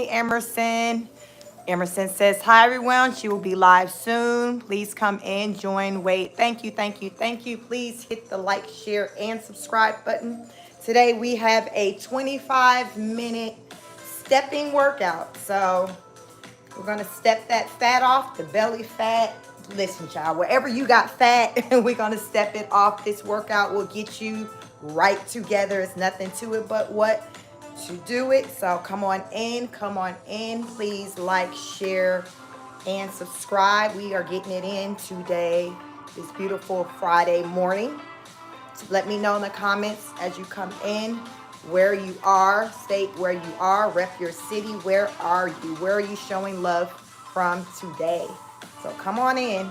Emerson. Emerson says, hi everyone. She will be live soon. Please come in, join, wait. Thank you, thank you, thank you. Please hit the like, share, and subscribe button. Today we have a 25-minute stepping workout. So we're gonna step that fat off, the belly fat. Listen, child, wherever you got fat, we're gonna step it off. This workout will get you right together. It's nothing to it but what to do it. So come on in, come on in. Please like, share, and subscribe. We are getting it in today, this beautiful Friday morning. Let me know in the comments as you come in where you are, state where you are, rep your city. Where are you? Where are you showing love from today? So come on in.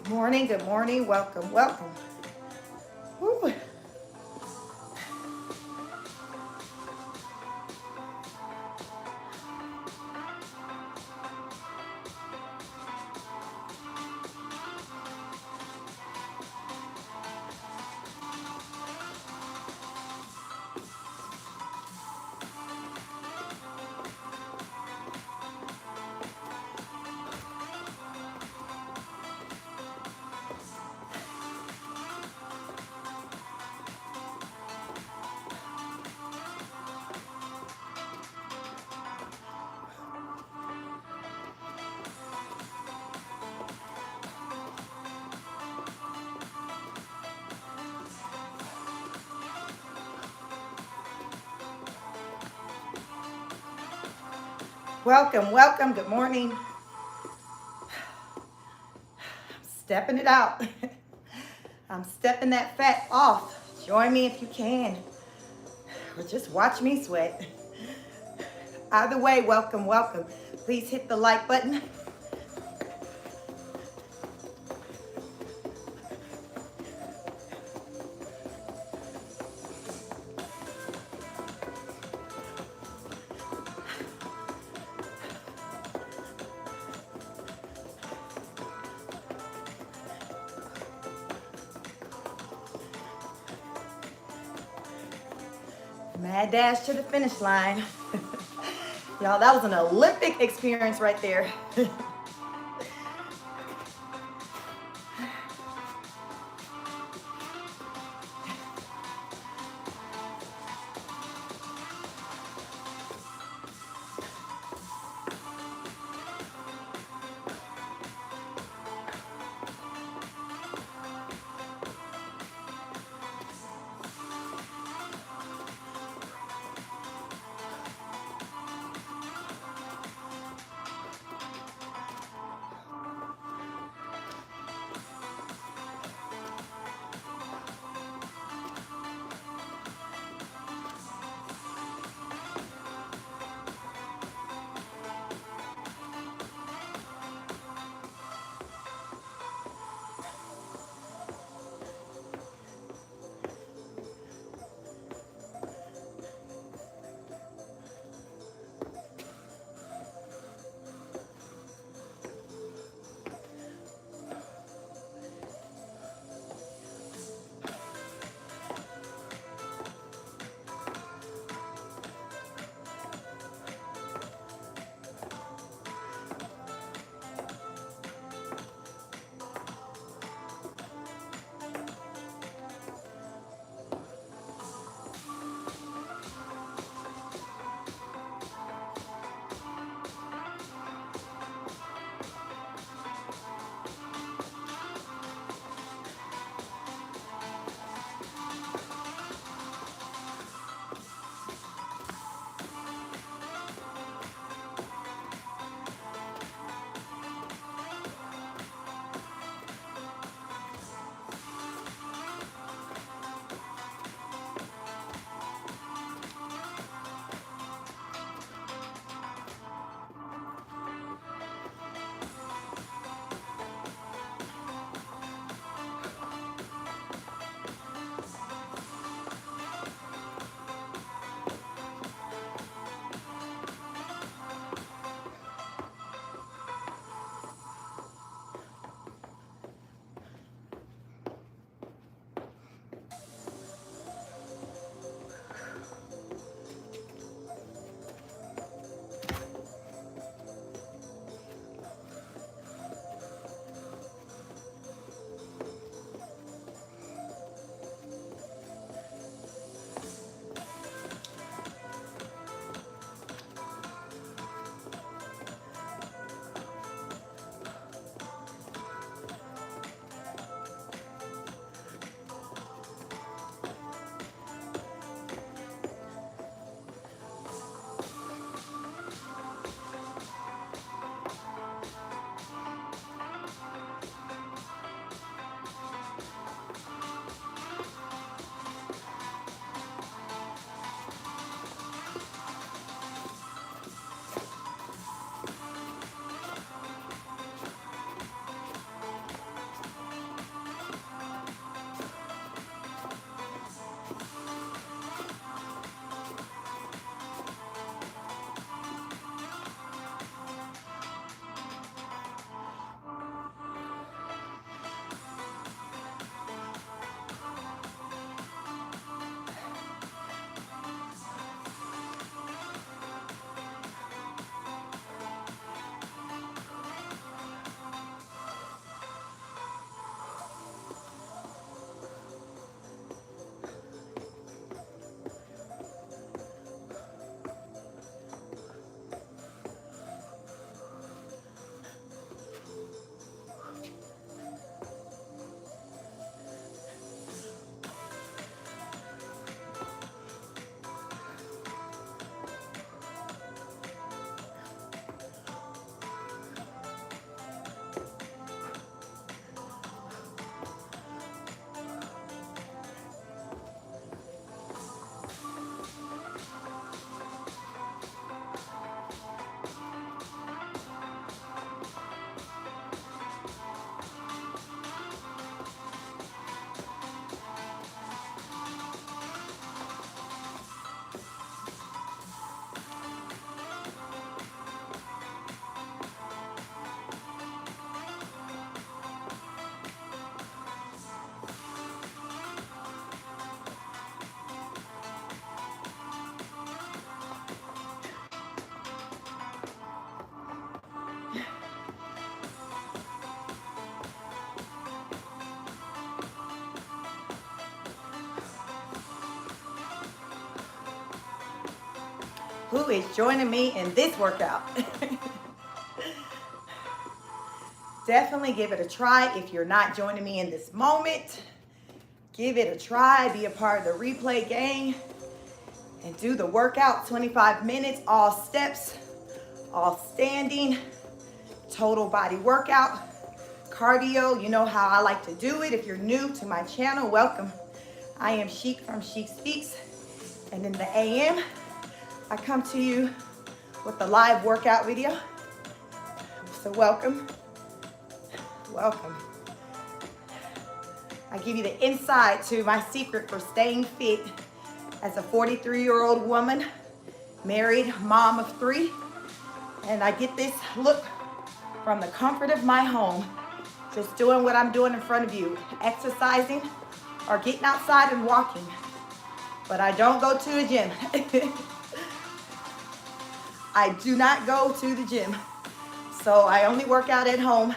Good morning, good morning. Welcome, welcome. Woo. Welcome, welcome. Good morning. Stepping it out. I'm stepping that fat off. Join me if you can, or just watch me sweat. Either way, welcome, welcome. Please hit the like button. Mad dash to the finish line. Y'all, that was an Olympic experience right there. who is joining me in this workout. Definitely give it a try. If you're not joining me in this moment, give it a try. Be a part of the replay gang and do the workout. 25 minutes, all steps, all standing, total body workout, cardio. You know how I like to do it. If you're new to my channel, welcome. I am Chic from Chic Speaks, and in the AM, I come to you with a live workout video. So welcome, welcome. I give you the insight to my secret for staying fit as a 43-year-old woman, married, mom of 3, and I get this look from the comfort of my home, just doing what I'm doing in front of you, exercising or getting outside and walking. But I don't go to the gym. I do not go to the gym. So I only work out at home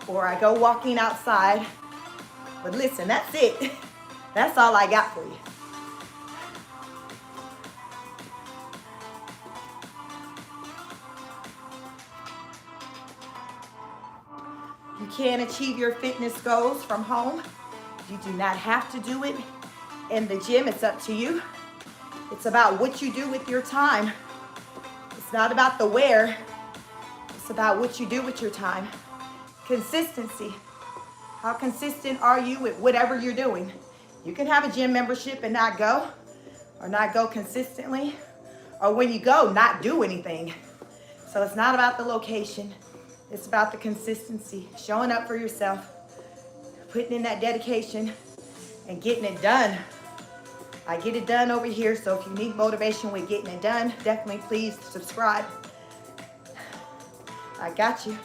or I go walking outside. But listen, that's it. That's all I got for you. You can achieve your fitness goals from home. You do not have to do it in the gym. It's up to you. It's about what you do with your time. It's not about the where. It's about what you do with your time. Consistency. How consistent are you with whatever you're doing? You can have a gym membership and not go, or not go consistently, or when you go, not do anything. So it's not about the location. It's about the consistency, showing up for yourself, putting in that dedication, and getting it done. I get it done over here, so if you need motivation with getting it done, definitely please subscribe. I got you.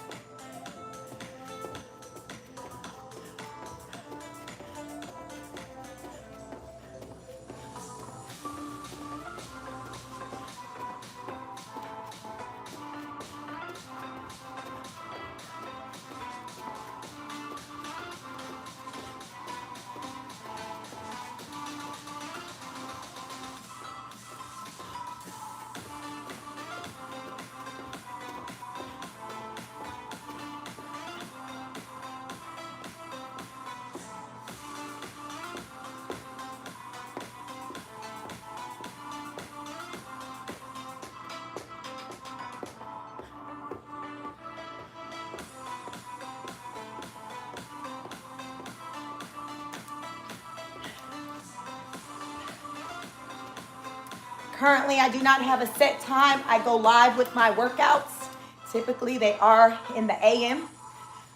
Currently, I do not have a set time. I go live with my workouts. Typically, they are in the AM.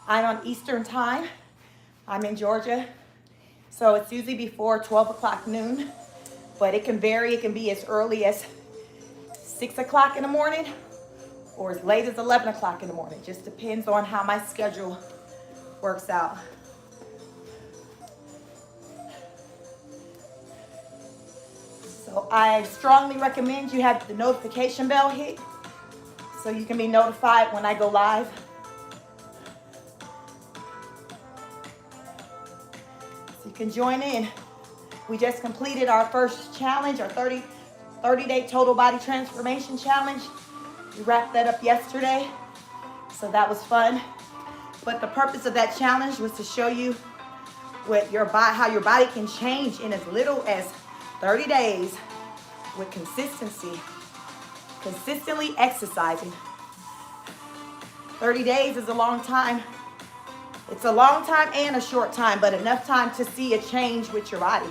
I'm on Eastern time. I'm in Georgia. So it's usually before 12 o'clock noon, but it can vary. It can be as early as 6 o'clock in the morning or as late as 11 o'clock in the morning. Just depends on how my schedule works out. So I strongly recommend you have the notification bell hit so you can be notified when I go live. So you can join in. We just completed our first challenge, our 30-day total body transformation challenge. We wrapped that up yesterday, so that was fun. But the purpose of that challenge was to show you what your body, how your body can change in as little as 30 days with consistency, consistently exercising. 30 days is a long time. It's a long time and a short time, but enough time to see a change with your body.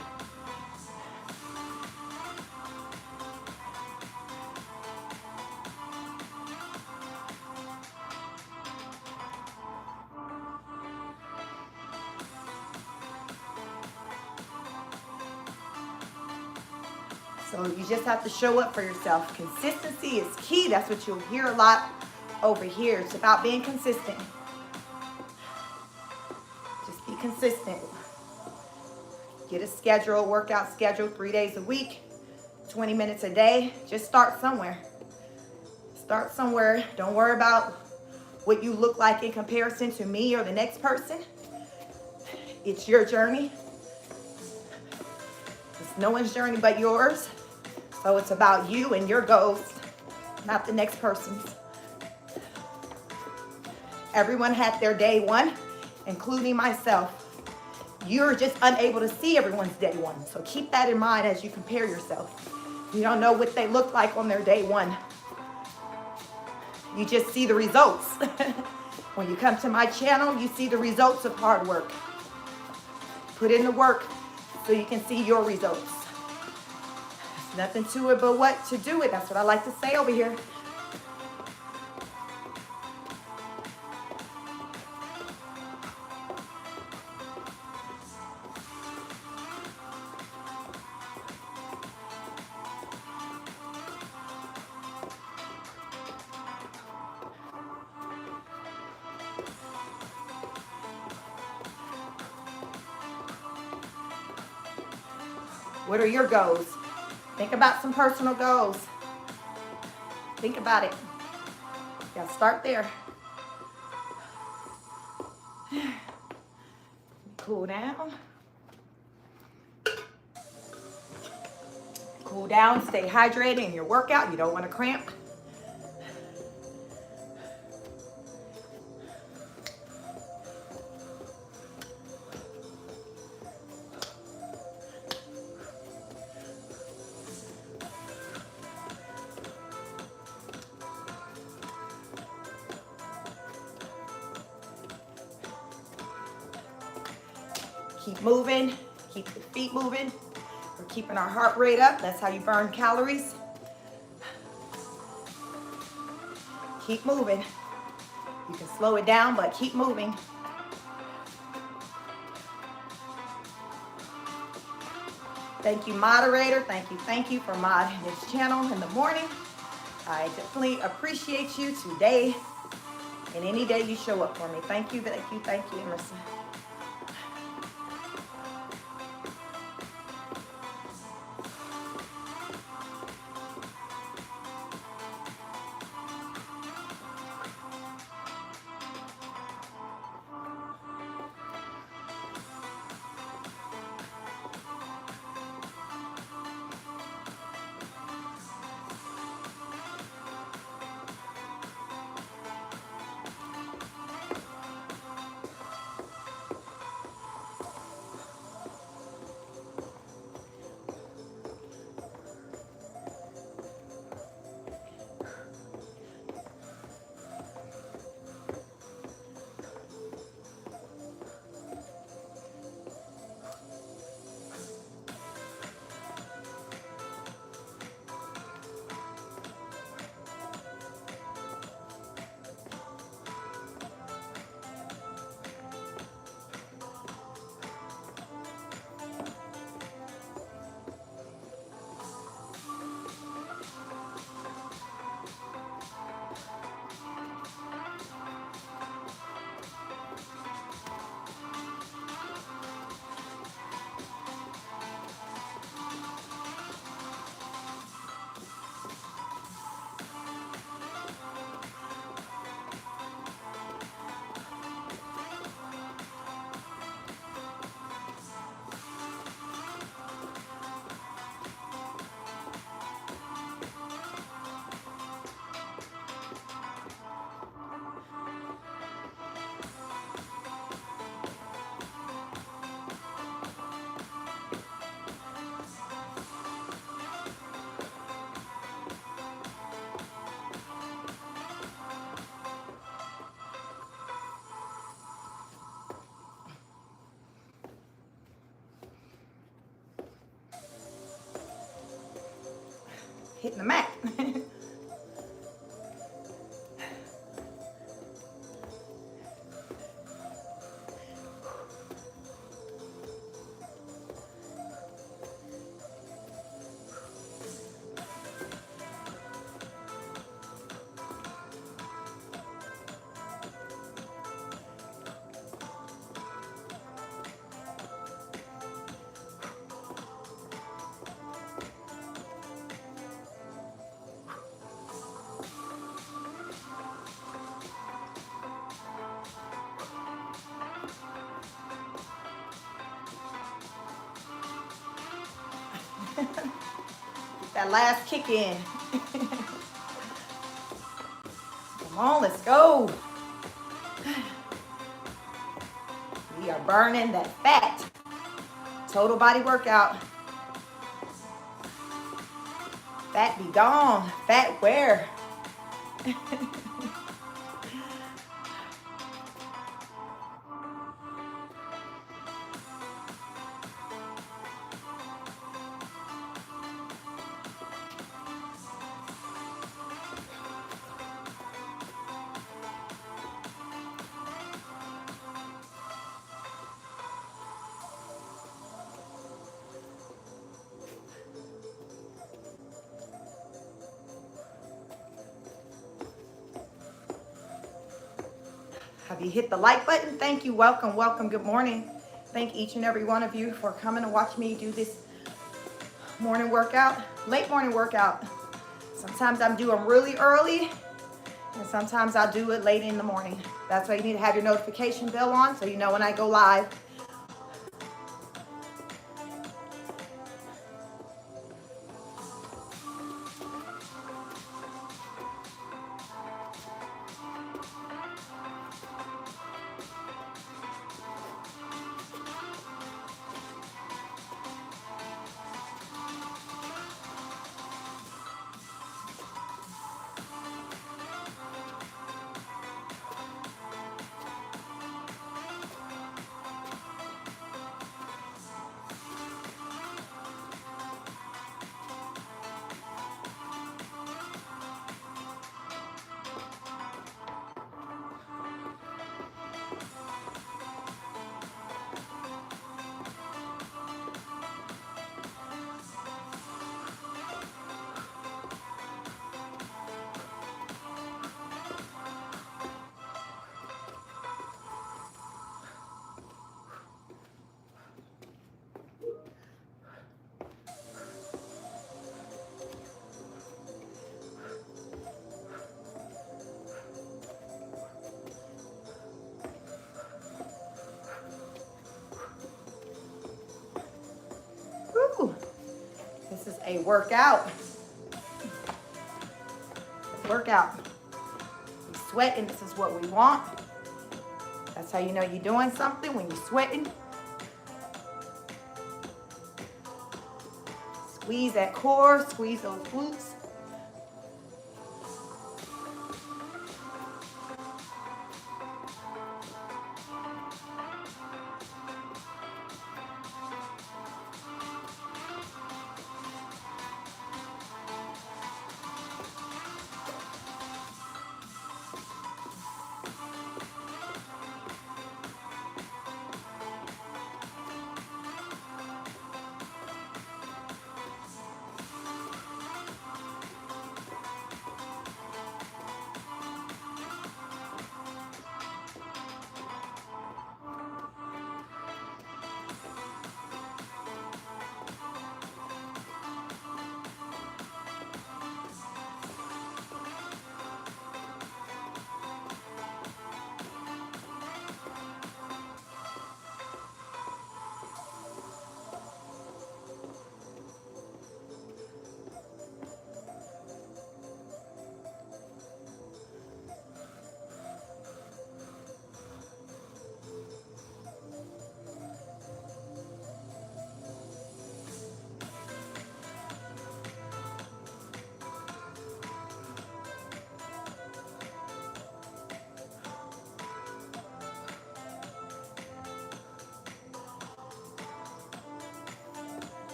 So you just have to show up for yourself. Consistency is key. That's what you'll hear a lot over here. It's about being consistent. Just be consistent. Get a schedule, workout schedule, 3 days a week, 20 minutes a day. Just start somewhere. Start somewhere. Don't worry about what you look like in comparison to me or the next person. It's your journey. It's no one's journey but yours. So it's about you and your goals, not the next person's. Everyone had their day one, including myself. You're just unable to see everyone's day one. So keep that in mind as you compare yourself. You don't know what they look like on their day one. You just see the results. When you come to my channel, you see the results of hard work. Put in the work so you can see your results. There's nothing to it but what to do it. That's what I like to say over here. What are your goals? Think about some personal goals. Think about it. You gotta start there. Cool down. Cool down, stay hydrated in your workout. You don't want to cramp. Keep moving, keep your feet moving. We're keeping our heart rate up. That's how you burn calories. Keep moving. You can slow it down, but keep moving. Thank you, moderator. Thank you for modding this channel in the morning. I definitely appreciate you today and any day you show up for me. Thank you, Emerson. Hitting the mat. that last kick in. Come on, let's go. We are burning that fat. Total body workout. Fat be gone. Fat where? Have you hit the like button? Thank you. Welcome, welcome. Good morning. Thank each and every one of you for coming to watch me do this morning workout, late morning workout. Sometimes I'm doing really early, and sometimes I'll do it late in the morning. That's why you need to have your notification bell on so you know when I go live. Woo. This is a workout. Workout. We sweating. This is what we want. That's how you know you're doing something, when you're sweating. Squeeze that core, squeeze those glutes.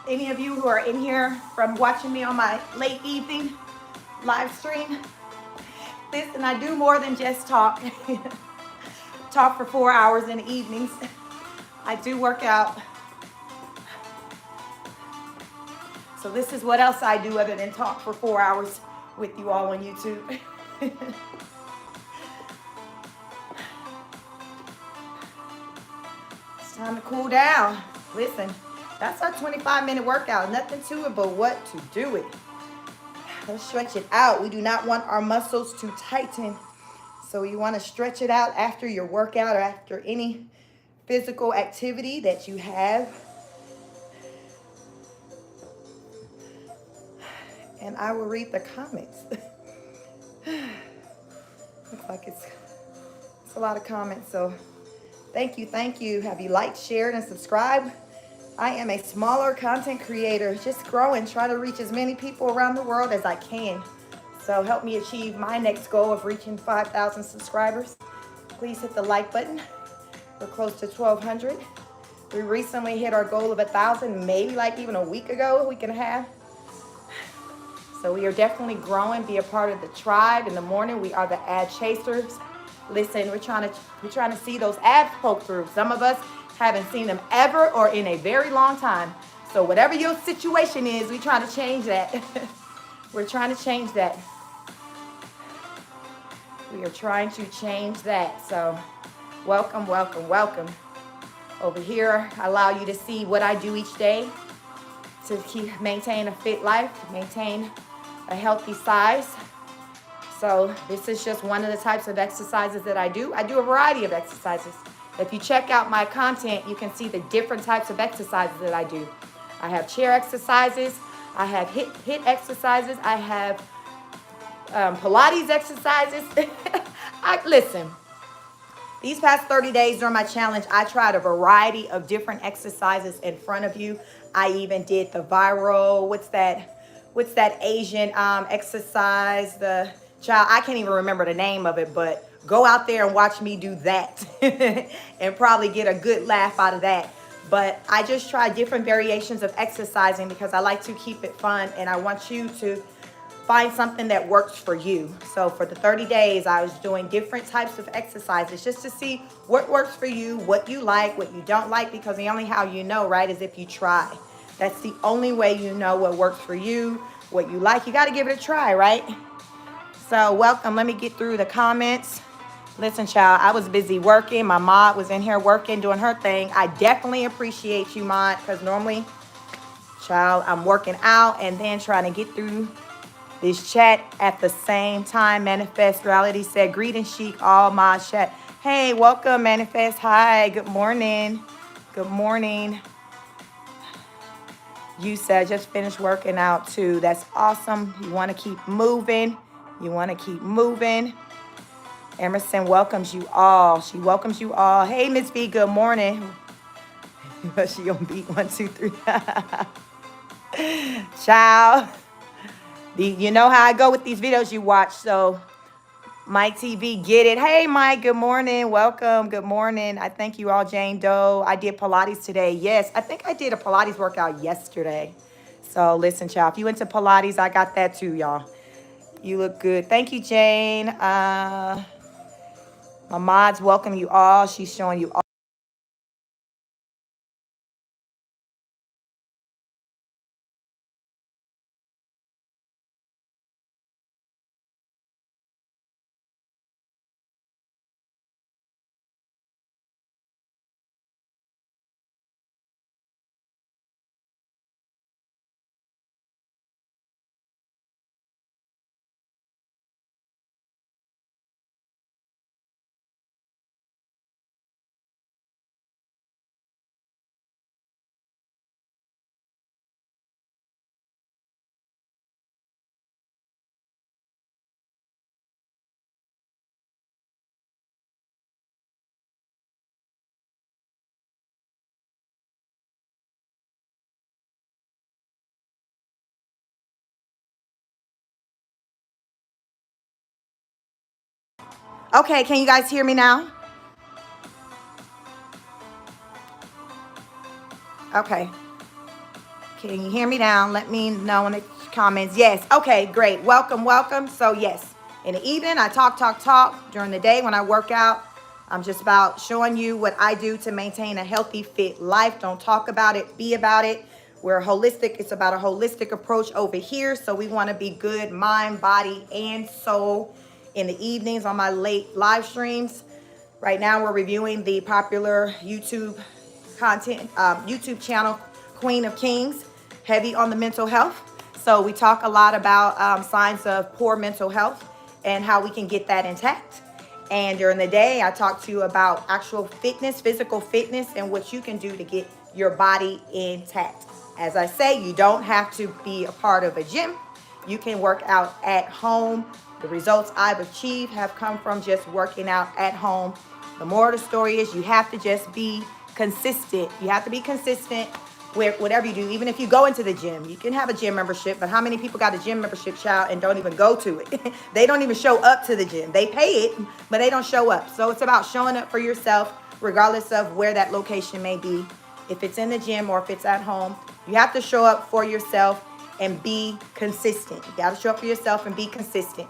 Any of you who are in here from watching me on my late evening live stream, listen, I do more than just talk. Talk for 4 hours in the evenings. I do work out. So this is what else I do other than talk for 4 hours with you all on YouTube. It's time to cool down. Listen, That's our 25-minute workout. Nothing to it but what to do it. Let's stretch it out. We do not want our muscles to tighten. So you want to stretch it out after your workout or after any physical activity that you have. And I will read the comments. Looks like it's a lot of comments. So thank you, thank you. Have you liked, shared, and subscribed? I am a smaller content creator, just growing, trying to reach as many people around the world as I can. So help me achieve my next goal of reaching 5,000 subscribers. Please hit the like button. We're close to 1,200. We recently hit our goal of 1,000, maybe like even a week ago, a week and a half. So we are definitely growing. Be a part of the tribe. In the morning, we are the ad chasers. Listen, we're trying to see those ads poke through. Some of us haven't seen them ever or in a very long time. So whatever your situation is, we're trying to change that. We're trying to change that. We are trying to change that. So welcome, welcome, welcome. Over here, I allow you to see what I do each day to maintain a fit life, maintain a healthy size. So this is just one of the types of exercises that I do. I do a variety of exercises. If you check out my content, you can see the different types of exercises that I do. I have chair exercises. I have hit exercises. I have Pilates exercises. Listen, these past 30 days during my challenge, I tried a variety of different exercises in front of you. I even did the viral, what's that Asian exercise? I can't even remember the name of it, but go out there and watch me do that and probably get a good laugh out of that. But I just try different variations of exercising because I like to keep it fun and I want you to find something that works for you. So for the 30 days, I was doing different types of exercises just to see what works for you, what you like, what you don't like, because the only how you know, right, is if you try. That's the only way you know what works for you, what you like. You got to give it a try, right? So welcome. Let me get through the comments. Listen, child, I was busy working. My mod was in here working, doing her thing. I definitely appreciate you, mod, because normally, child, I'm working out and then trying to get through this chat at the same time. Manifest Reality said, greetings, Chic, all my chat. Hey, welcome, Manifest. Hi, good morning. Good morning. You said, just finished working out too. That's awesome. You want to keep moving. You want to keep moving. Emerson welcomes you all. She welcomes you all. Hey, Miss B, good morning. She on beat 1, 2, 3. Child. You know how I go with these videos you watch. So Mike TV, get it. Hey, Mike, good morning. Welcome. Good morning. I thank you all, Jane Doe. I did Pilates today. Yes, I think I did a Pilates workout yesterday. So listen, child, if you into Pilates, I got that too, y'all. You look good. Thank you, Jane. My mods welcome you all. She's showing you all. Okay, can you guys hear me now? Okay. Can you hear me now? Let me know in the comments. Yes. Okay, great. Welcome, welcome. So yes, in the evening, I talk. During the day when I work out, I'm just about showing you what I do to maintain a healthy, fit life. Don't talk about it, be about it. We're holistic. It's about a holistic approach over here. So we want to be good mind, body, and soul in the evenings on my late live streams. Right now, we're reviewing the popular YouTube content, YouTube channel Queen of Kings, heavy on the mental health. So we talk a lot about signs of poor mental health and how we can get that intact. And during the day, I talk to you about actual fitness, physical fitness, and what you can do to get your body intact. As I say, you don't have to be a part of a gym. You can work out at home. The results I've achieved have come from just working out at home. The moral of the story is you have to just be consistent. You have to be consistent with whatever you do. Even if you go into the gym, you can have a gym membership, but how many people got a gym membership, child, and don't even go to it? They don't even show up to the gym. They pay it, but they don't show up. So it's about showing up for yourself, regardless of where that location may be. If it's in the gym or if it's at home, you have to show up for yourself and be consistent. You got to show up for yourself and be consistent.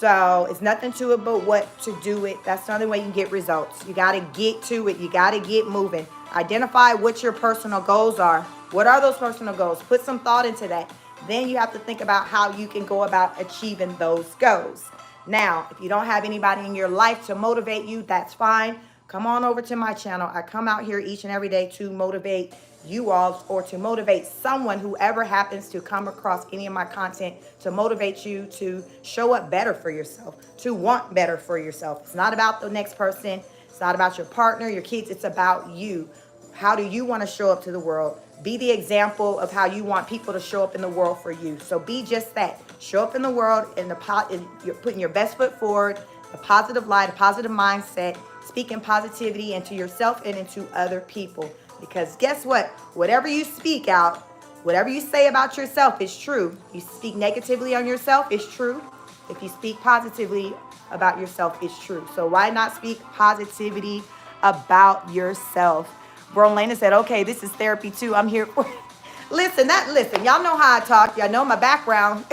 So it's nothing to it but what to do it. That's the only way you can get results. You got to get to it. You got to get moving. Identify what your personal goals are. What are those personal goals? Put some thought into that. Then you have to think about how you can go about achieving those goals. Now, if you don't have anybody in your life to motivate you, that's fine. Come on over to my channel. I come out here each and every day to motivate you all, or to motivate someone, whoever happens to come across any of my content, to motivate you to show up better for yourself, to want better for yourself. It's not about the next person. It's not about your partner, your kids. It's about you. How do you want to show up to the world? Be the example of how you want people to show up in the world for you. So be just that. Show up in the world and you're putting your best foot forward, a positive light, a positive mindset, speaking positivity into yourself and into other people. Because guess what? Whatever you speak out, whatever you say about yourself is true. You speak negatively on yourself, it's true. If you speak positively about yourself, it's true. So why not speak positivity about yourself? Brolena said, okay, this is therapy too. I'm here for Listen, y'all know how I talk. Y'all know my background.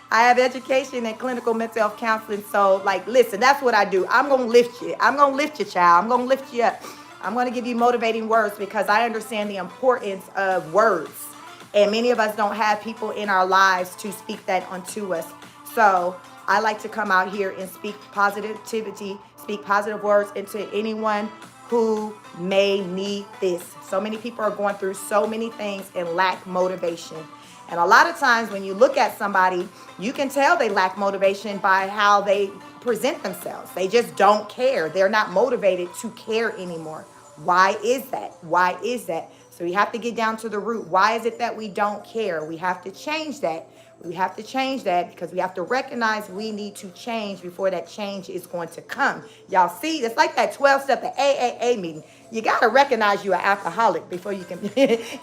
I have education in clinical mental health counseling. So, listen, that's what I do. I'm going to lift you. I'm going to lift you, child. I'm going to lift you up. I'm going to give you motivating words because I understand the importance of words. And many of us don't have people in our lives to speak that unto us. So I like to come out here and speak positivity, speak positive words into anyone who may need this. So many people are going through so many things and lack motivation. And a lot of times when you look at somebody, you can tell they lack motivation by how they present themselves. They just don't care. They're not motivated to care anymore. Why is that? Why is that? So we have to get down to the root. Why is it that we don't care? We have to change that. We have to change that because we have to recognize we need to change before that change is going to come. Y'all see, it's like that 12-step, the AAA meeting. You got to recognize you're an alcoholic before you can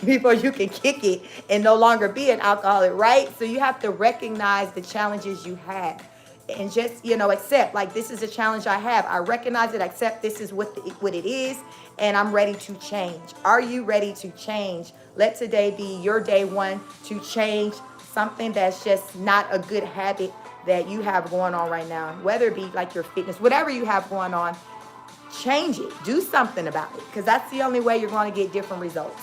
before you can kick it and no longer be an alcoholic, right? So you have to recognize the challenges you have and just, accept, this is a challenge I have. I recognize it, accept this is what it is, and I'm ready to change. Are you ready to change? Let today be your day one to change something that's just not a good habit that you have going on right now, whether it be like your fitness, whatever you have going on, change it. Do something about it because that's the only way you're going to get different results.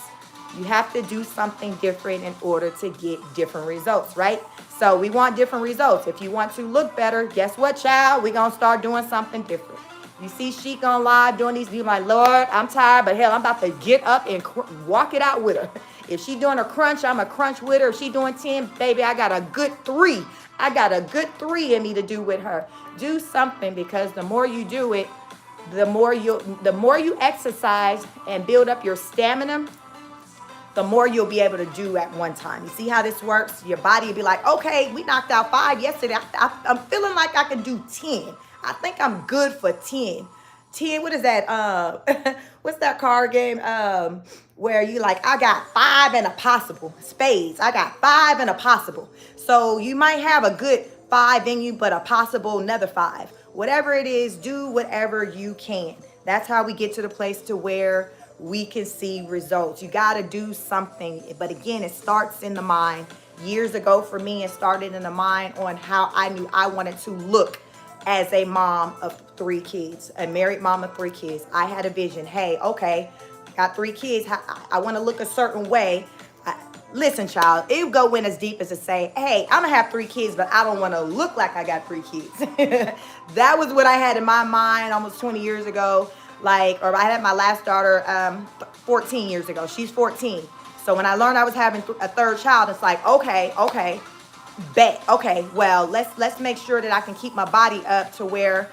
You have to do something different in order to get different results, right? So we want different results. If you want to look better, guess what, child? We're going to start doing something different. You see Sheik on live doing these, you're like, Lord, I'm tired, but hell, I'm about to get up and walk it out with her. If she doing a crunch, I'm a crunch with her. If she doing 10, baby, I got a good 3. I got a good 3 in me to do with her. Do something because the more you do it, the more you exercise and build up your stamina, the more you'll be able to do at one time. You see how this works? Your body will be like, okay, we knocked out 5 yesterday. I'm feeling like I can do 10. I think I'm good for 10. 10, what is that? What's that card game? Where you like, I got 5 and a possible. Spades. I got 5 and a possible. So you might have a good 5 in you, but a possible another 5. Whatever it is, do whatever you can. That's how we get to the place to where we can see results. You got to do something. But again, it starts in the mind. Years ago for me, it started in the mind on how I knew I wanted to look as a mom of 3 kids, a married mom of 3 kids. I had a vision. Hey, okay, got 3 kids. I want to look a certain way. Listen, child, it would go in as deep as to say, hey, I'm going to have 3 kids, but I don't want to look like I got 3 kids. That was what I had in my mind almost 20 years ago. Or I had my last daughter 14 years ago. She's 14. So when I learned I was having a third child, it's like, okay, bet. Okay, well, let's make sure that I can keep my body up to where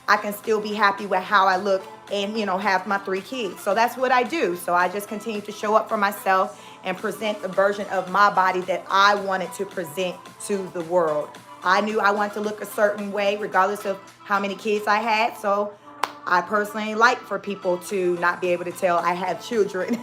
I can still be happy with how I look and, have my 3 kids. So that's what I do. So I just continue to show up for myself and present the version of my body that I wanted to present to the world. I knew I wanted to look a certain way regardless of how many kids I had. So I personally like for people to not be able to tell I have children,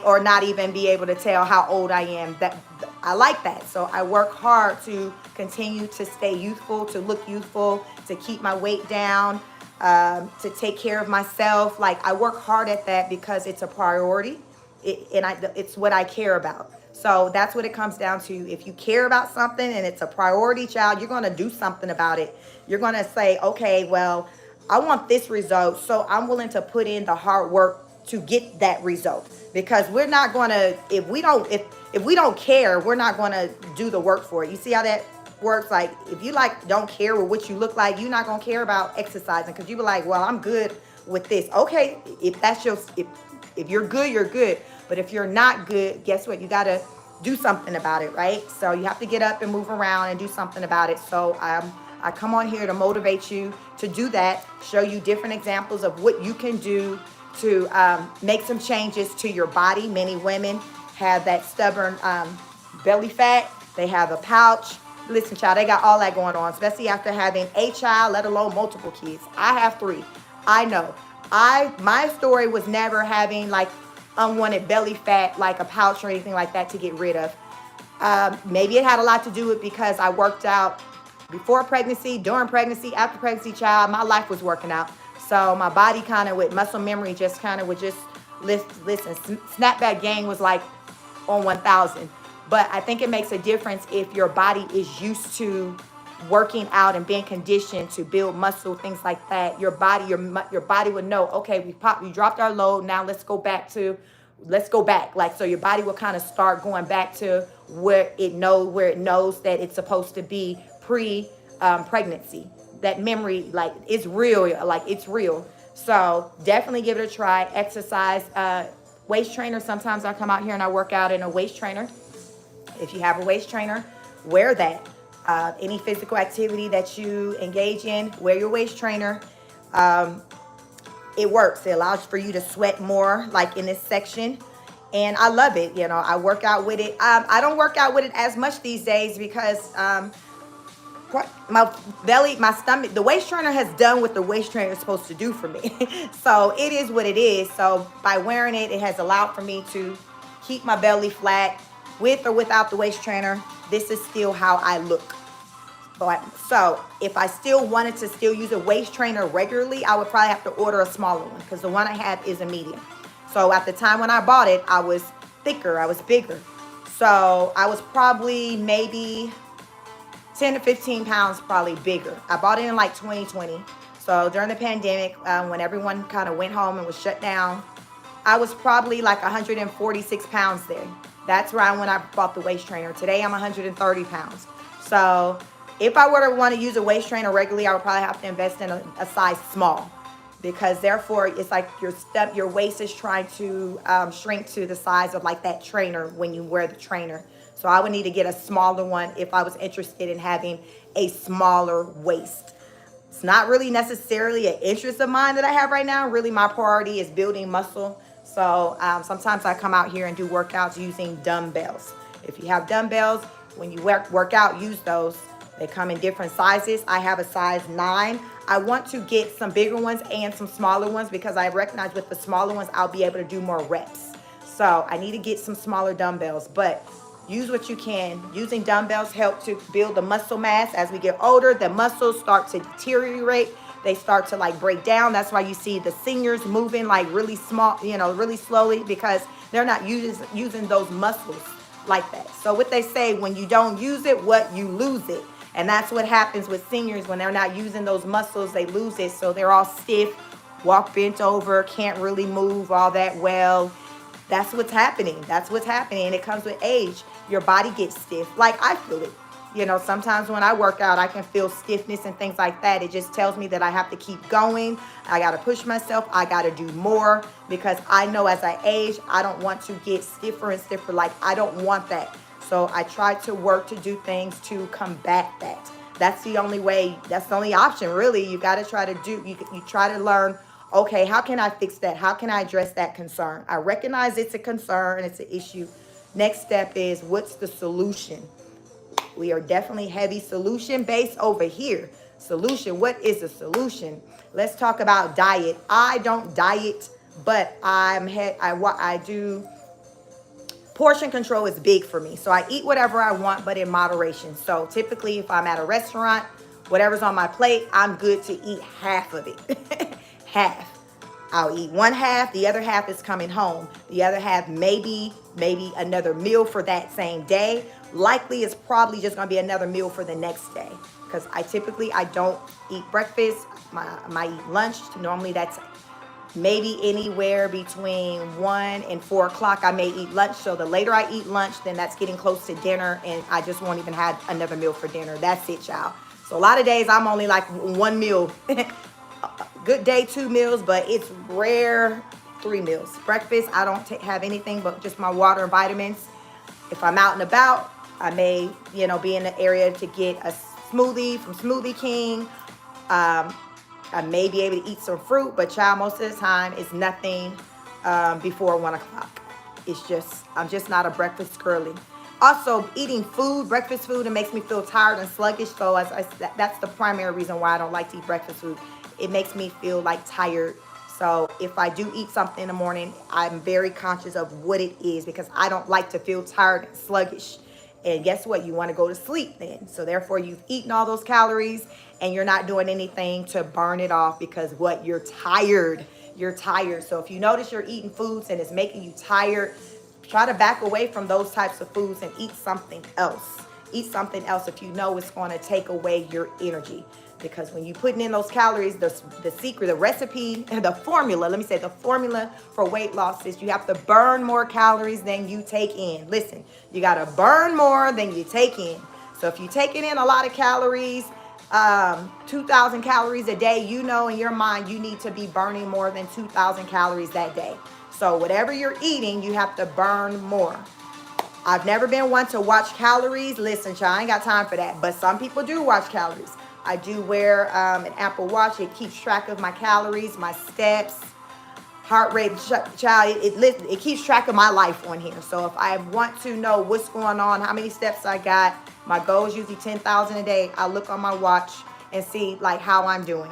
or not even be able to tell how old I am. That I like that. So I work hard to continue to stay youthful, to look youthful, to keep my weight down, to take care of myself. I work hard at that because it's a priority, it's what I care about. So that's what it comes down to. If you care about something and it's a priority, child, you're going to do something about it. You're going to say, okay, well, I want this result, so I'm willing to put in the hard work to get that result. Because we're not going to, if we don't care, we're not going to do the work for it. You see how that works? If you don't care with what you look like, you're not going to care about exercising, because you be like, well, I'm good with this. Okay, if that's if you're good, you're good. But if you're not good, guess what? You got to do something about it, right? So you have to get up and move around and do something about it. So I come on here to motivate you to do that, show you different examples of what you can do to make some changes to your body. Many women have that stubborn belly fat. They have a pouch. Listen, child, they got all that going on, especially after having a child, let alone multiple kids. I have 3. I know. My story was never having unwanted belly fat, like a pouch or anything like that to get rid of. Maybe it had a lot to do with because I worked out before pregnancy, during pregnancy, after pregnancy, child. My life was working out. So my body kind of with muscle memory just kind of would just listen. Snapback gang was on 1,000. But I think it makes a difference if your body is used to working out and being conditioned to build muscle, things like that. Your body would know, okay, we dropped our load. Now let's go back. So your body will kind of start going back to where it knows that it's supposed to be pre-pregnancy. That memory, it's real, it's real. So definitely give it a try. Exercise, waist trainer. Sometimes I come out here and I work out in a waist trainer. If you have a waist trainer, wear that. Any physical activity that you engage in, wear your waist trainer. It works. It allows for you to sweat more, in this section. And I love it. I work out with it. I don't work out with it as much these days because my belly, my stomach, the waist trainer has done what the waist trainer is supposed to do for me. So it is what it is. So by wearing it, it has allowed for me to keep my belly flat. With or without the waist trainer, this is still how I look. But so if I still wanted to still use a waist trainer regularly, I would probably have to order a smaller one because the one I have is a medium. So at the time when I bought it, I was thicker, I was bigger. So I was probably maybe 10 to 15 pounds probably bigger. I bought it in 2020. So during the pandemic, when everyone kind of went home and was shut down, I was probably 146 pounds then. That's around when I bought the waist trainer. Today I'm 130 pounds. So if I were to want to use a waist trainer regularly, I would probably have to invest in a size small, because therefore it's your waist is trying to shrink to the size of that trainer when you wear the trainer. So I would need to get a smaller one if I was interested in having a smaller waist. It's not really necessarily an interest of mine that I have right now. Really, my priority is building muscle. So sometimes I come out here and do workouts using dumbbells. If you have dumbbells, when you work out, use those. They come in different sizes. I have a size 9. I want to get some bigger ones and some smaller ones because I recognize with the smaller ones, I'll be able to do more reps. So I need to get some smaller dumbbells, but use what you can. Using dumbbells help to build the muscle mass. As we get older, the muscles start to deteriorate. They start to break down. That's why you see the seniors moving really small, really slowly, because they're not using those muscles like that. So what they say, when you don't use it, you lose it. And that's what happens with seniors when they're not using those muscles, they lose it. So they're all stiff, walk bent over, can't really move all that well. That's what's happening. It comes with age. Your body gets stiff. I feel it. You know, sometimes when I work out, I can feel stiffness and things like that. It just tells me that I have to keep going. I got to push myself. I got to do more because I know as I age, I don't want to get stiffer and stiffer. Like, I don't want that. So I try to work to do things to combat that. That's the only way. That's the only option, really. You got to try to do, you try to learn, okay, how can I fix that? How can I address that concern? I recognize it's a concern, it's an issue. Next step is, what's the solution? We are definitely heavy solution based over here. Solution, what is a solution? Let's talk about diet. I don't diet, but I do. Portion control is big for me. So I eat whatever I want, but in moderation. So typically if I'm at a restaurant, whatever's on my plate, I'm good to eat half of it. Half. I'll eat one half, the other half is coming home. The other half maybe another meal for that same day. Likely it's probably just gonna be another meal for the next day. Because I don't eat breakfast. I eat lunch. Normally that's maybe anywhere between 1 and 4 o'clock. I may eat lunch. So the later I eat lunch, then that's getting close to dinner, and I just won't even have another meal for dinner. That's it, y'all. So a lot of days I'm only like one meal. Good day, 2 meals, but it's rare 3 meals. Breakfast, I don't have anything but just my water and vitamins. If I'm out and about, I may, be in the area to get a smoothie from Smoothie King. I may be able to eat some fruit, but child, most of the time it's nothing before 1 o'clock. I'm just not a breakfast girly. Also, eating breakfast food, it makes me feel tired and sluggish. So that's the primary reason why I don't like to eat breakfast food. It makes me feel like tired. So if I do eat something in the morning, I'm very conscious of what it is because I don't like to feel tired and sluggish. And guess what? You want to go to sleep then. So therefore, you've eaten all those calories and you're not doing anything to burn it off because what? You're tired. You're tired. So if you notice you're eating foods and it's making you tired, try to back away from those types of foods and eat something else. Eat something else if you know it's going to take away your energy. Because when you're putting in those calories, the secret, the recipe, the formula for weight loss is you have to burn more calories than you take in. Listen, you got to burn more than you take in. So if you're taking in a lot of calories, 2,000 calories a day, in your mind, you need to be burning more than 2,000 calories that day. So whatever you're eating, you have to burn more. I've never been one to watch calories. Listen, child, I ain't got time for that. But some people do watch calories. I do wear an Apple Watch. It keeps track of my calories, my steps, heart rate. Child, it keeps track of my life on here. So if I want to know what's going on, how many steps I got, my goal is usually 10,000 a day. I look on my watch and see like how I'm doing.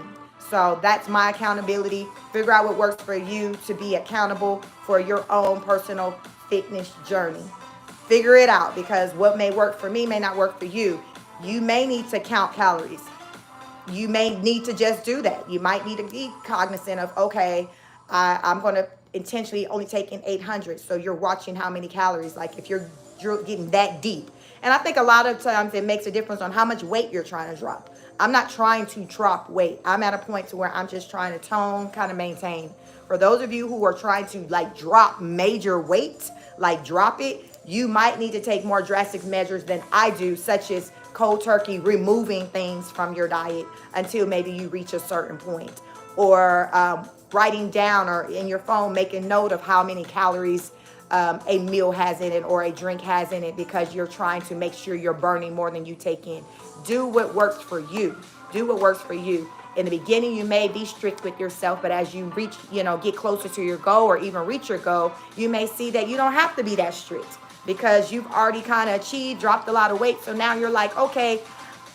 So that's my accountability. Figure out what works for you to be accountable for your own personal fitness journey. Figure it out because what may work for me may not work for you. You may need to count calories. You may need to just do that. You might need to be cognizant of, okay, I'm going to intentionally only take in 800. So you're watching how many calories, like if you're getting that deep. And I think a lot of times it makes a difference on how much weight you're trying to drop. I'm not trying to drop weight. I'm at a point to where I'm just trying to tone, kind of maintain. For those of you who are trying to like drop major weight, like drop it, you might need to take more drastic measures than I do, such as cold turkey, removing things from your diet until maybe you reach a certain point, or writing down or in your phone, making note of how many calories a meal has in it or a drink has in it, because you're trying to make sure you're burning more than you take in. Do what works for you. Do what works for you. In the beginning, you may be strict with yourself, but as you reach, get closer to your goal or even reach your goal, you may see that you don't have to be that strict because you've already kind of achieved, dropped a lot of weight. So now you're like, okay,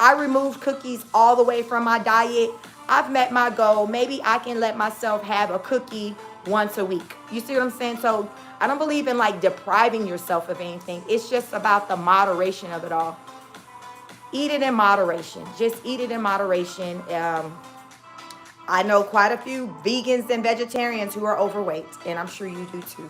I removed cookies all the way from my diet. I've met my goal. Maybe I can let myself have a cookie once a week. You see what I'm saying? So I don't believe in like depriving yourself of anything. It's just about the moderation of it all. Eat it in moderation. Just eat it in moderation. I know quite a few vegans and vegetarians who are overweight, and I'm sure you do too.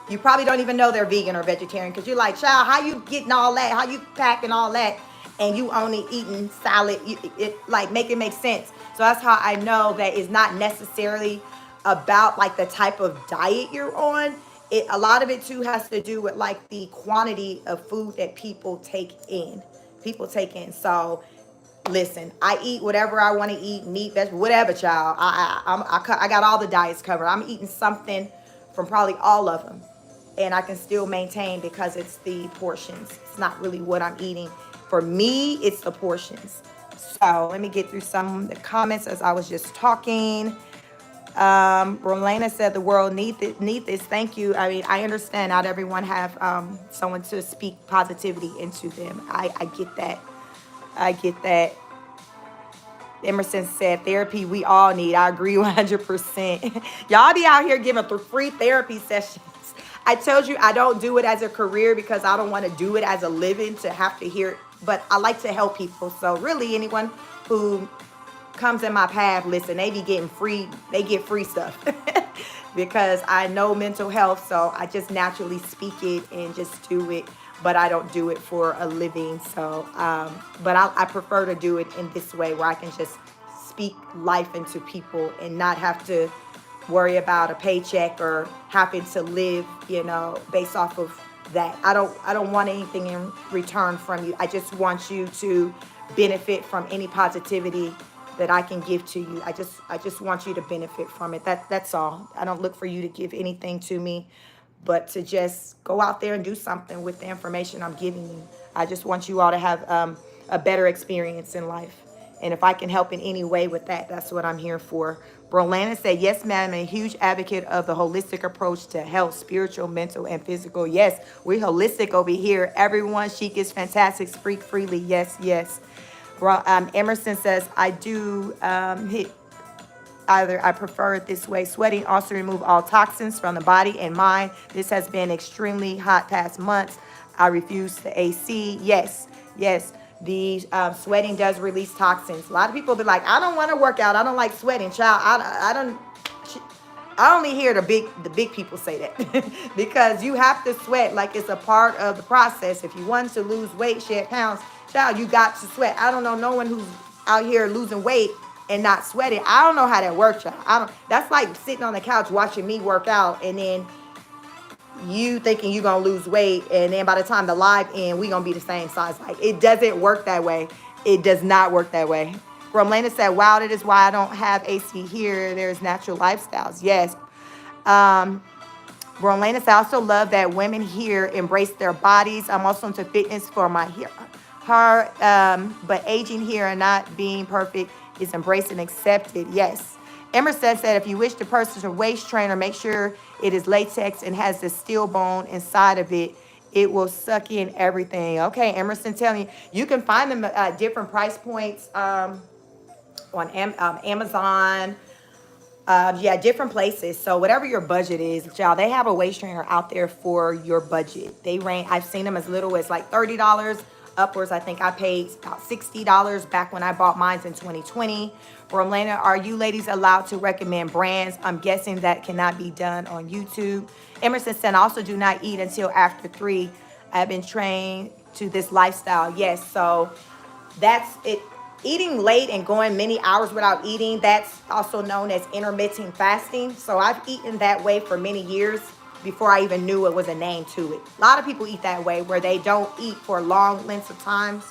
You probably don't even know they're vegan or vegetarian because you're like, child, how you getting all that? How you packing all that? And you only eating salad? Make it make sense. So that's how I know that it's not necessarily about like the type of diet you're on. A lot of it too has to do with like the quantity of food that people take in. People take in. So listen, I eat whatever I want to eat, meat, vegetables, whatever, child. I got all the diets covered. I'm eating something from probably all of them, and I can still maintain because it's the portions. It's not really what I'm eating. For me, it's the portions. So let me get through some of the comments as I was just talking. Rolena said the world need this. Thank you. I mean, I understand not everyone have someone to speak positivity into them. I get that. I get that. Emerson said therapy we all need. I agree 100%. Y'all be out here giving free therapy sessions. I told you I don't do it as a career because I don't want to do it as a living to have to hear it. But I like to help people. So really anyone who comes in my path, listen, they be getting free, they get free stuff because I know mental health. So I just naturally speak it and just do it, but I don't do it for a living. So, but I prefer to do it in this way where I can just speak life into people and not have to worry about a paycheck or having to live, based off of that. I don't want anything in return from you. I just want you to benefit from any positivity that I can give to you. I just want you to benefit from it. That's all. I don't look for you to give anything to me, but to just go out there and do something with the information I'm giving you. I just want you all to have a better experience in life. And if I can help in any way with that, that's what I'm here for. Brolana said, yes, ma'am, I'm a huge advocate of the holistic approach to health, spiritual, mental, and physical. Yes, we're holistic over here. Everyone, Chic is fantastic. Speak freely. Yes, yes. Emerson says, I do hit either. I prefer it this way. Sweating also remove all toxins from the body and mind. This has been extremely hot past months. I refuse the AC. Yes, yes. The sweating does release toxins. A lot of people be like, I don't want to work out. I don't like sweating. Child, I only hear the big people say that because you have to sweat like it's a part of the process. If you want to lose weight, shed pounds, child, you got to sweat. I don't know no one who's out here losing weight and not sweating. I don't know how that works, child. That's like sitting on the couch watching me work out and then you thinking you're gonna lose weight, and then by the time the live end, we gonna be the same size. Like, it doesn't work that way. It does not work that way. Romlena said, wow, that is why I don't have AC here. There's natural lifestyles. Yes. Romlena said, I also love that women here embrace their bodies. I'm also into fitness for my heart, but aging here and not being perfect is embraced and accepted. Yes. Emerson said, if you wish to purchase a waist trainer, make sure it is latex and has the steel bone inside of it. It will suck in everything. Okay, Emerson telling you, you can find them at different price points on Amazon. Different places. So whatever your budget is, y'all, they have a waist trainer out there for your budget. They range, I've seen them as little as like $30 upwards. I think I paid about $60 back when I bought mine in 2020. Romlena, are you ladies allowed to recommend brands? I'm guessing that cannot be done on YouTube. Emerson said, also do not eat until after 3. I've been trained to this lifestyle. Yes, so that's it. Eating late and going many hours without eating, that's also known as intermittent fasting. So I've eaten that way for many years before I even knew it was a name to it. A lot of people eat that way where they don't eat for long lengths of times,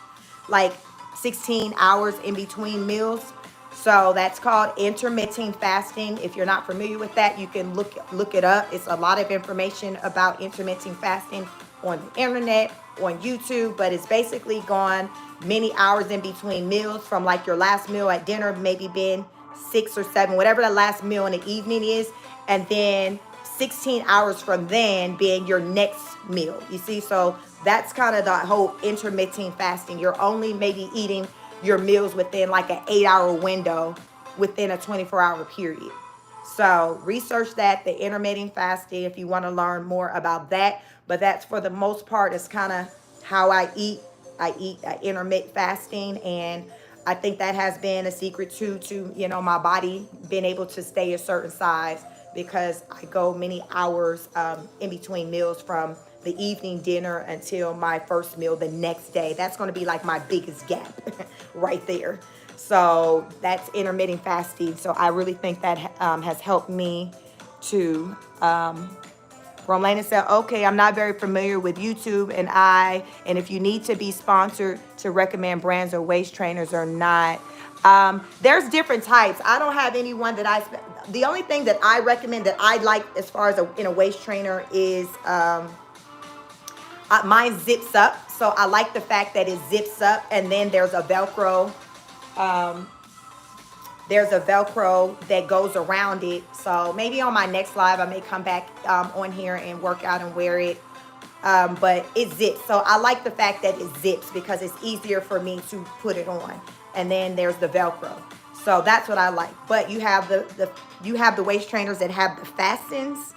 like 16 hours in between meals. So that's called intermittent fasting. If you're not familiar with that, you can look it up. It's a lot of information about intermittent fasting on the internet, on YouTube, but it's basically gone many hours in between meals, from like your last meal at dinner, maybe been 6 or 7, whatever the last meal in the evening is, and then 16 hours from then being your next meal. You see, so that's kind of the whole intermittent fasting. You're only maybe eating your meals within like an 8-hour window within a 24-hour period. So research that, the intermittent fasting, if you want to learn more about that. But that's, for the most part, is kind of how I eat. I eat intermittent fasting, and I think that has been a secret too, to, my body being able to stay a certain size, because I go many hours in between meals, from the evening dinner until my first meal the next day. That's going to be like my biggest gap right there. So that's intermittent fasting. So I really think that has helped me to Romlana said, okay, I'm not very familiar with YouTube, and if you need to be sponsored to recommend brands or waist trainers or not. There's different types. I don't have anyone that the only thing that I recommend that I like as far as in a waist trainer is, mine zips up. So I like the fact that it zips up, and then there's a Velcro. There's a Velcro that goes around it. So maybe on my next live, I may come back on here and work out and wear it. But it zips. So I like the fact that it zips because it's easier for me to put it on. And then there's the Velcro. So that's what I like. But you have the waist trainers that have the fastens.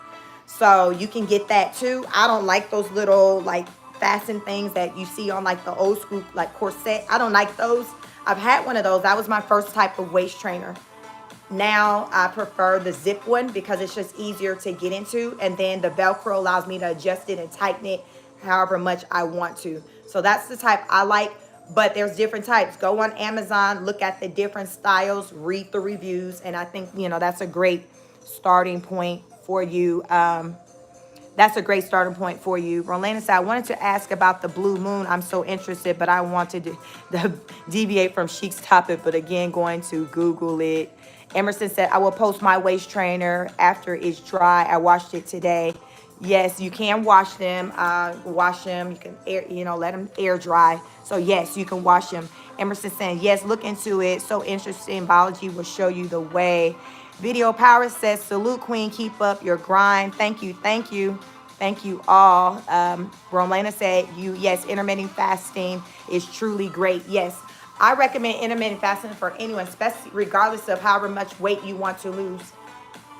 So you can get that too. I don't like those little like fasten things that you see on like the old school like corset. I don't like those. I've had one of those. That was my first type of waist trainer. Now I prefer the zip one because it's just easier to get into. And then the Velcro allows me to adjust it and tighten it however much I want to. So that's the type I like. But there's different types. Go on Amazon, look at the different styles, read the reviews. And I think, that's a great starting point for you. That's a great starting point for you. Rolanda said, I wanted to ask about the blue moon. I'm so interested, but I wanted to deviate from Chic's topic, but again, going to Google it. Emerson said, I will post my waist trainer after it's dry. I washed it today. Yes, you can wash them. Wash them. You can air, let them air dry. So yes, you can wash them. Emerson saying, yes, look into it. So interesting. Biology will show you the way. Video Power says, salute, Queen. Keep up your grind. Thank you. Thank you. Thank you all. Romlana said, yes, intermittent fasting is truly great. Yes, I recommend intermittent fasting for anyone, especially regardless of however much weight you want to lose.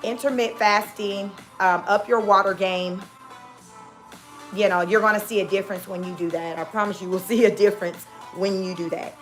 Intermittent fasting, up your water game. You're going to see a difference when you do that. I promise you will see a difference when you do that.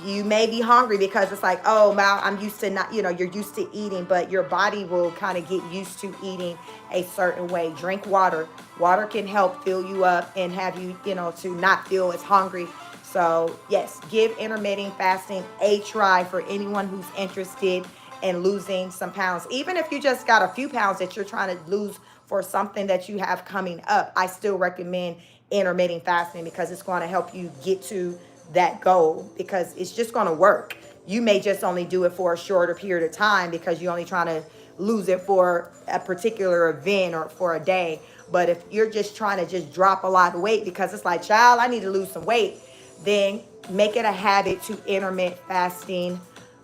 You may be hungry because it's like, oh, wow, I'm used to not, you're used to eating, but your body will kind of get used to eating a certain way. Drink water. Water can help fill you up and have you, to not feel as hungry. So yes, give intermittent fasting a try for anyone who's interested in losing some pounds. Even if you just got a few pounds that you're trying to lose for something that you have coming up, I still recommend intermittent fasting because it's going to help you get to that goal because it's just going to work. You may just only do it for a shorter period of time because you're only trying to lose it for a particular event or for a day. But if you're just trying to just drop a lot of weight because it's like, child, I need to lose some weight, then make it a habit to intermittent fasting.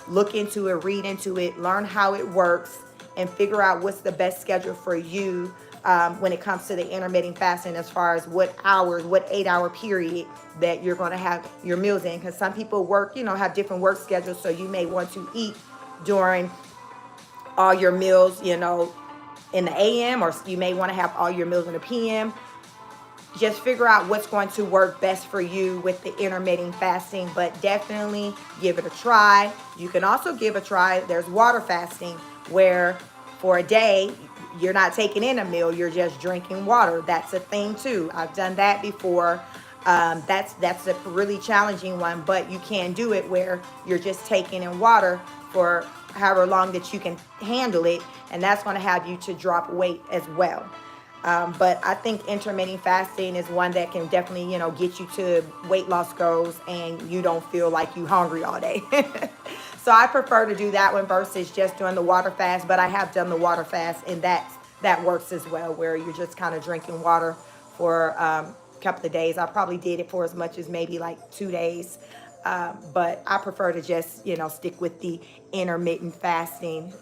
Look into it, read into it, learn how it works, and figure out what's the best schedule for you when it comes to the intermittent fasting as far as what hours, what 8-hour period that you're going to have your meals in. Because some people work, have different work schedules. So you may want to eat during all your meals, in the AM, or you may want to have all your meals in the PM. Just figure out what's going to work best for you with the intermittent fasting, but definitely give it a try. You can also give a try. There's water fasting where for a day, you're not taking in a meal, you're just drinking water. That's a thing too. I've done that before. That's a really challenging one, but you can do it where you're just taking in water for however long that you can handle it, and that's going to have you to drop weight as well. But I think intermittent fasting is one that can definitely, get you to weight loss goals and you don't feel like you hungry all day. So I prefer to do that one versus just doing the water fast, but I have done the water fast and that works as well, where you're just kind of drinking water for a couple of days. I probably did it for as much as maybe like 2 days. But I prefer to just, stick with the intermittent fasting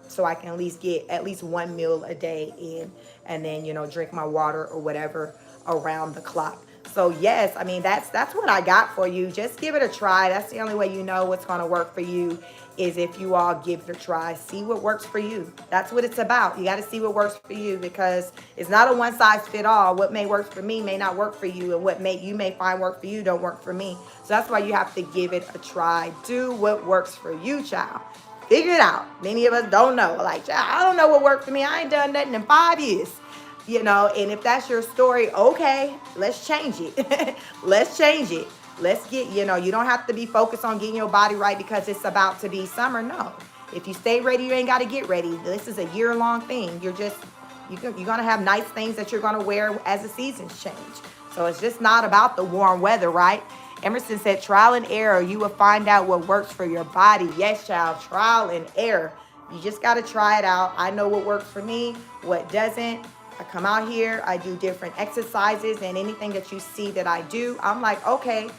so I can at least get at least one meal a day in and then, drink my water or whatever around the clock. So, yes, I mean, that's what I got for you. Just give it a try. That's the only way you know what's going to work for you is if you all give it a try. See what works for you. That's what it's about. You got to see what works for you because it's not a one-size-fits-all. What may work for me may not work for you, and what you may find work for you don't work for me. So that's why you have to give it a try. Do what works for you, child. Figure it out. Many of us don't know. Like, child, I don't know what worked for me. I ain't done nothing in 5 years. And if that's your story, okay, let's change it. Let's change it. Let's get, you don't have to be focused on getting your body right because it's about to be summer. No. If you stay ready, you ain't got to get ready. This is a year-long thing. You're just You're going to have nice things that you're going to wear as the seasons change. So it's just not about the warm weather, right? Emerson said, trial and error, you will find out what works for your body. Yes, child, trial and error. You just got to try it out. I know what works for me, what doesn't. I come out here, I do different exercises, and anything that you see that I do, I'm like, okay,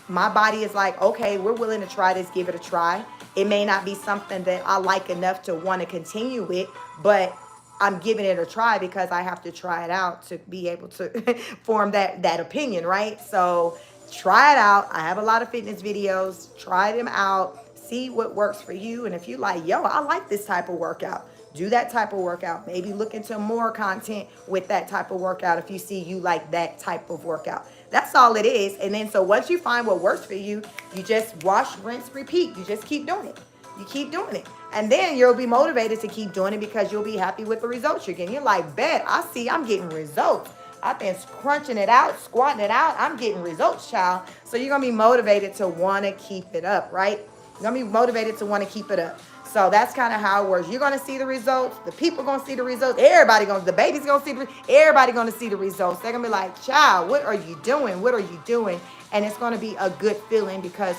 my body is like, okay, we're willing to try this, give it a try. It may not be something that I like enough to want to continue with, but I'm giving it a try because I have to try it out to be able to form that opinion, right? So try it out. I have a lot of fitness videos. Try them out. See what works for you. And if you like, yo, I like this type of workout, do that type of workout. Maybe look into more content with that type of workout if you see you like that type of workout. That's all it is. And then so once you find what works for you, you just wash, rinse, repeat. You just keep doing it. You keep doing it. And then you'll be motivated to keep doing it because you'll be happy with the results you're getting. You're like, bet, I see I'm getting results. I've been crunching it out, squatting it out. I'm getting results, child. So you're going to be motivated to want to keep it up, right? You're going to be motivated to want to keep it up. So that's kind of how it works. You're going to see the results. The people are going to see the results. The baby's going to see everybody going to see the results. They're going to be like, child, what are you doing? What are you doing? And it's going to be a good feeling because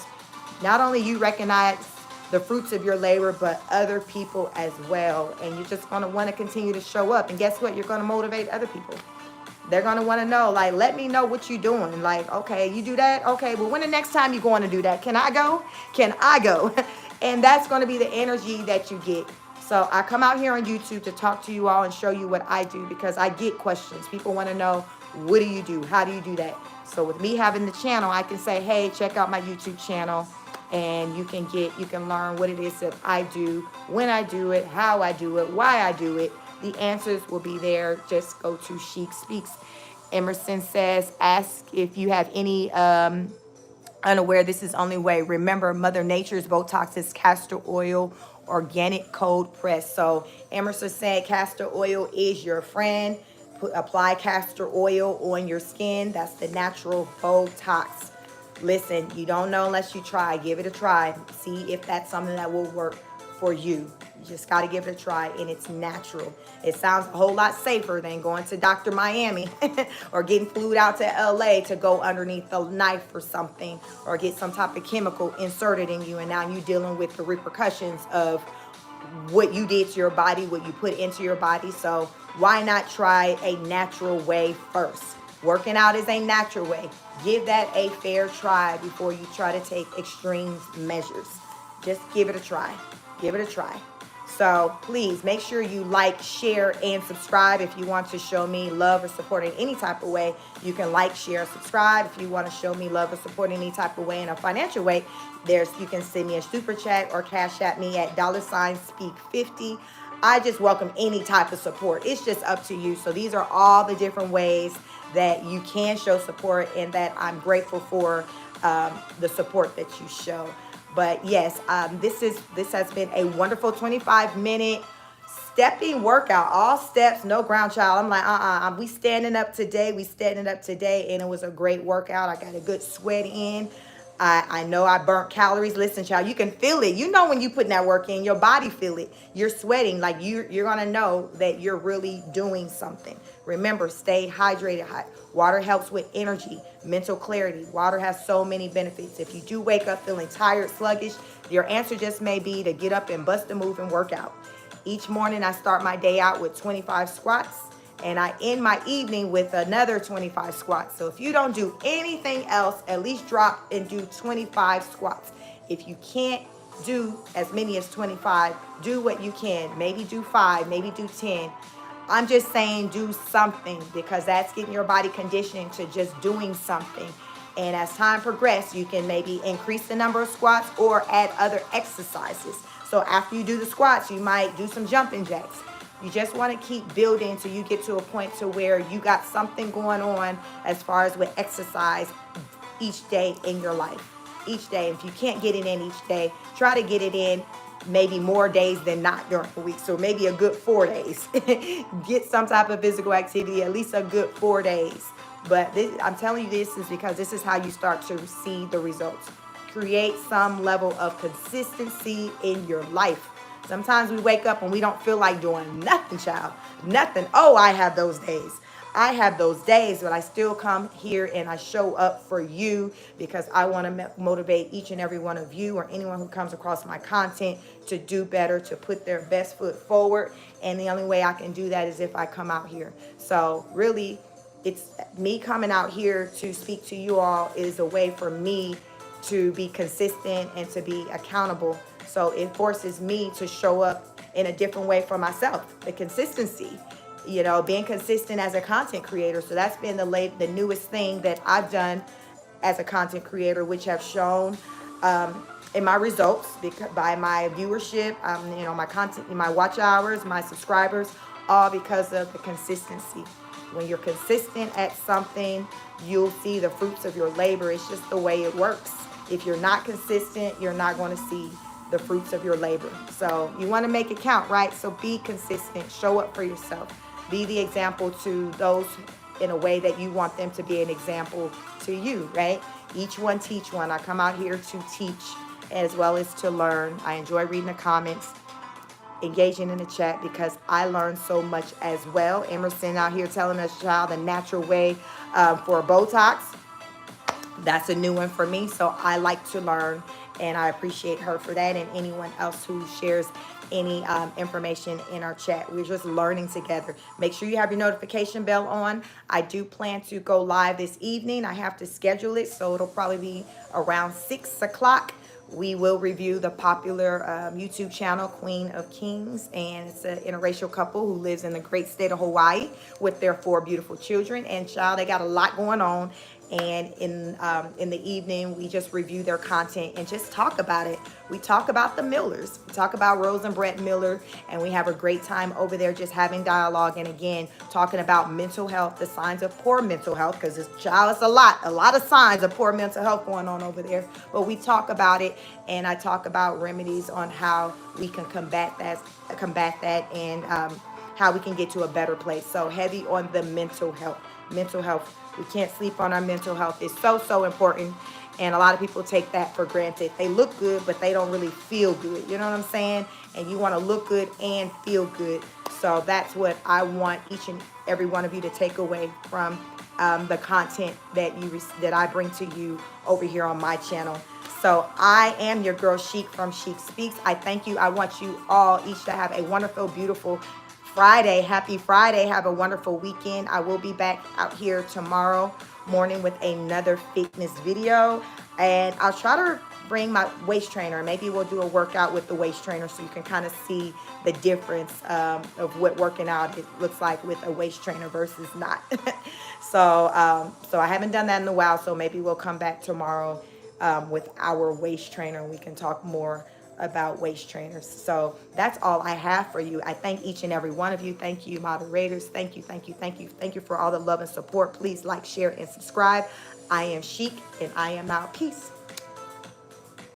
not only you recognize the fruits of your labor, but other people as well. And you're just going to want to continue to show up. And guess what? You're going to motivate other people. They're going to want to know, like, let me know what you're doing. Like, okay, you do that? Okay, well, when the next time you're going to do that? Can I go? Can I go? And that's going to be the energy that you get. So I come out here on YouTube to talk to you all and show you what I do because I get questions. People want to know, what do you do? How do you do that? So with me having the channel, I can say, hey, check out my YouTube channel. And you can learn what it is that I do, when I do it, how I do it, why I do it. The answers will be there. Just go to Chic Speaks. Emerson says, ask if you have any unaware. This is only way. Remember, Mother Nature's Botox is castor oil, organic cold press. So Emerson said castor oil is your friend. Apply castor oil on your skin. That's the natural Botox. Listen, you don't know unless you try. Give it a try. See if that's something that will work for you. You just got to give it a try, and it's natural. It sounds a whole lot safer than going to Dr. Miami or getting flued out to LA to go underneath the knife or something or get some type of chemical inserted in you, and now you're dealing with the repercussions of what you did to your body, what you put into your body. So why not try a natural way first? Working out is a natural way. Give that a fair try before you try to take extreme measures. Just give it a try. Give it a try. So please make sure you like, share, and subscribe. If you want to show me love or support in any type of way, you can like, share, subscribe. If you want to show me love or support in any type of way, in a financial way, you can send me a super chat or cash at me at $speak50. I just welcome any type of support. It's just up to you. So these are all the different ways that you can show support, and that I'm grateful for the support that you show. But yes, this has been a wonderful 25-minute stepping workout. All steps, no ground, child. I'm like, we standing up today. And it was a great workout. I got a good sweat in. I know I burnt calories. Listen, child, you can feel it. You know when you putting that work in, your body feel it. You're sweating. Like you're going to know that you're really doing something. Remember, stay hydrated. Water helps with energy, mental clarity. Water has so many benefits. If you do wake up feeling tired, sluggish, your answer just may be to get up and bust a move and work out. Each morning, I start my day out with 25 squats. And I end my evening with another 25 squats. So if you don't do anything else, at least drop and do 25 squats. If you can't do as many as 25, do what you can. Maybe do 5, maybe do 10. I'm just saying do something, because that's getting your body conditioned to just doing something. And as time progresses, you can maybe increase the number of squats or add other exercises. So after you do the squats, you might do some jumping jacks. You just want to keep building until you get to a point to where you got something going on as far as with exercise each day in your life. Each day. If you can't get it in each day, try to get it in maybe more days than not during the week. So maybe a good 4 days. Get some type of physical activity, at least a good 4 days. But I'm telling you this is because this is how you start to see the results. Create some level of consistency in your life. Sometimes we wake up and we don't feel like doing nothing, child. Nothing. Oh, I have those days. I have those days, but I still come here and I show up for you because I want to motivate each and every one of you or anyone who comes across my content to do better, to put their best foot forward. And the only way I can do that is if I come out here. So really, it's me coming out here to speak to you all is a way for me to be consistent and to be accountable. So it forces me to show up in a different way for myself. The consistency, being consistent as a content creator. So that's been the newest thing that I've done as a content creator, which have shown in my results by my viewership, my content, my watch hours, my subscribers, all because of the consistency. When you're consistent at something, you'll see the fruits of your labor. It's just the way it works. If you're not consistent, you're not going to see the fruits of your labor. So you want to make it count, right? So be consistent. Show up for yourself. Be the example to those in a way that you want them to be an example to you, right? Each one teach one. I come out here to teach as well as to learn. I enjoy reading the comments, engaging in the chat because I learn so much as well. Emerson out here telling us, child, the natural way for Botox. That's a new one for me. So I like to learn and I appreciate her for that and anyone else who shares any information in our chat. We're just learning together. Make sure you have your notification bell on. I do plan to go live this evening. I have to schedule it, so it'll probably be around 6 o'clock. We will review the popular YouTube channel, Queen of Kings, and it's an interracial couple who lives in the great state of Hawaii with their 4 beautiful children. And child, they got a lot going on. And in the evening, we just review their content and just talk about it. We talk about the Millers. We talk about Rose and Brett Miller, and we have a great time over there just having dialogue. And again, talking about mental health, the signs of poor mental health, because it's a lot of signs of poor mental health going on over there. But we talk about it, and I talk about remedies on how we can combat that, and how we can get to a better place. So heavy on the mental health. We can't sleep on our mental health. It's so important. And a lot of people take that for granted. They look good, but they don't really feel good. You know what I'm saying? And you want to look good and feel good. So that's what I want each and every one of you to take away from the content that I bring to you over here on my channel. So I am your girl Chic from Chic Speaks. I thank you. I want you all each to have a wonderful, beautiful Friday. Happy Friday. Have a wonderful weekend. I will be back out here tomorrow morning with another fitness video. And I'll try to bring my waist trainer. Maybe we'll do a workout with the waist trainer so you can kind of see the difference of what working out it looks like with a waist trainer versus not. So I haven't done that in a while. So maybe we'll come back tomorrow with our waist trainer. We can talk more about waist trainers. So that's all I have for you. I thank each and every one of you. Thank you, moderators. Thank you for all the love and support. Please like, share, and subscribe. I am Chic, and I am out. Peace.